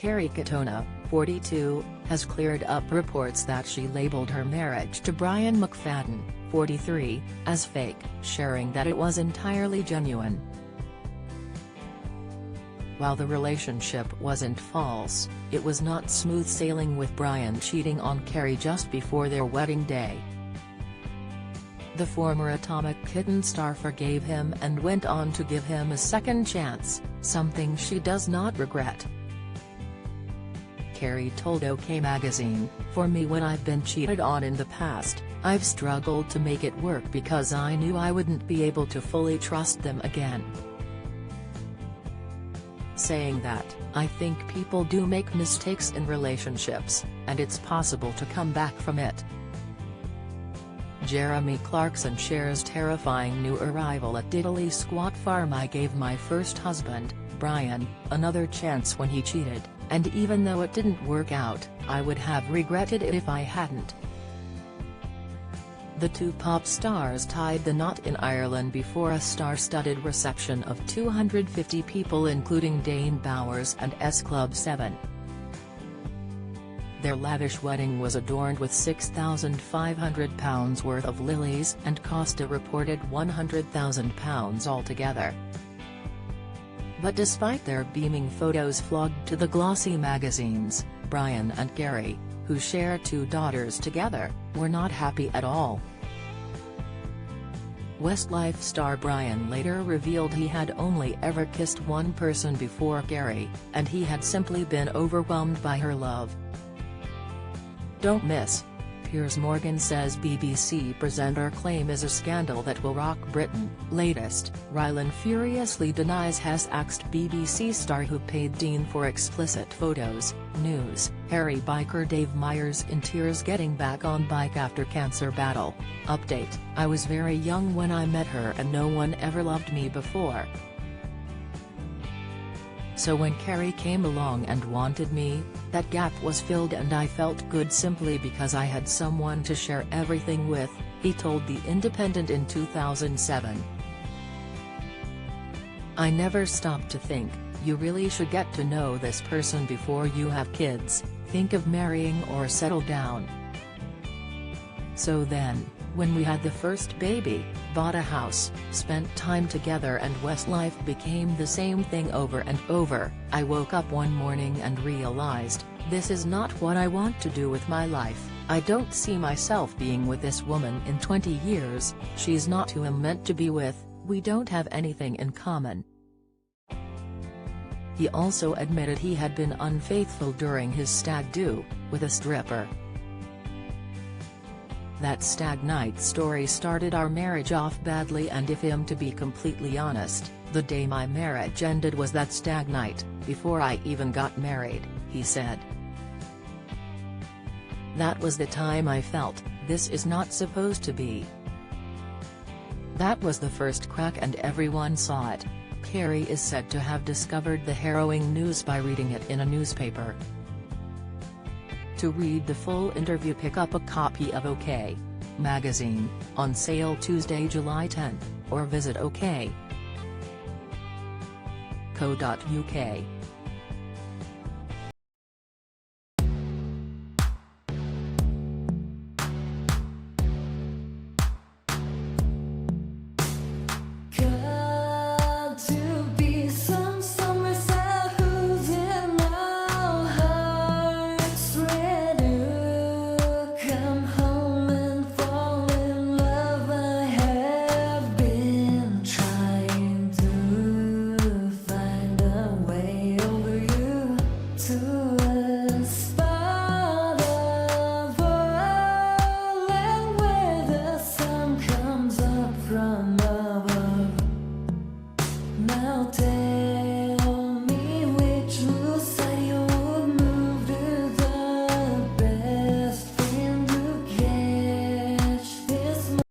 Kerry Katona, 42, has cleared up reports that she labeled her marriage to Brian McFadden, 43, as fake, sharing that it was entirely genuine. While the relationship wasn't false, it was not smooth sailing, with Brian cheating on Kerry just before their wedding day. The former Atomic Kitten star forgave him and went on to give him a second chance, something she does not regret. Kerry told OK magazine, "For me, when I've been cheated on in the past, I've struggled to make it work because I knew I wouldn't be able to fully trust them again." Saying that, "I think people do make mistakes in relationships, and it's possible to come back from it." Jeremy Clarkson shares terrifying new arrival at Diddley Squat Farm. "I gave my first husband, Brian, another chance when he cheated, and even though it didn't work out, I would have regretted it if I hadn't." The two pop stars tied the knot in Ireland before a star-studded reception of 250 people, including Dane Bowers and S Club 7. Their lavish wedding was adorned with £6,500 worth of lilies and cost a reported £100,000 altogether. But despite their beaming photos flogged to the glossy magazines, Brian and Kerry, who share two daughters together, were not happy at all. Westlife star Brian later revealed he had only ever kissed one person before Kerry, and he had simply been overwhelmed by her love. "Don't miss." Piers Morgan says BBC presenter claim is a scandal that will rock Britain. Latest, Rylan furiously denies has axed BBC star who paid Dean for explicit photos. News, Harry biker Dave Myers in tears getting back on bike after cancer battle. Update, "I was very young when I met her and no one ever loved me before. So when Kerry came along and wanted me, that gap was filled and I felt good simply because I had someone to share everything with," he told The Independent in 2007. "I never stopped to think, you really should get to know this person before you have kids, think of marrying or settle down. So then, when we had the first baby, bought a house, spent time together, and Westlife became the same thing over and over, I woke up one morning and realized, this is not what I want to do with my life. I don't see myself being with this woman in 20 years, she's not who I'm meant to be with, we don't have anything in common." He also admitted he had been unfaithful during his stag do, with a stripper. "That stag night story started our marriage off badly, and if I'm to be completely honest, the day my marriage ended was that stag night, before I even got married," he said. "That was the time I felt, this is not supposed to be." That was the first crack and everyone saw it. Kerry is said to have discovered the harrowing news by reading it in a newspaper. To read the full interview, pick up a copy of OK magazine, on sale Tuesday, July 10, or visit ok.co.uk. From above, now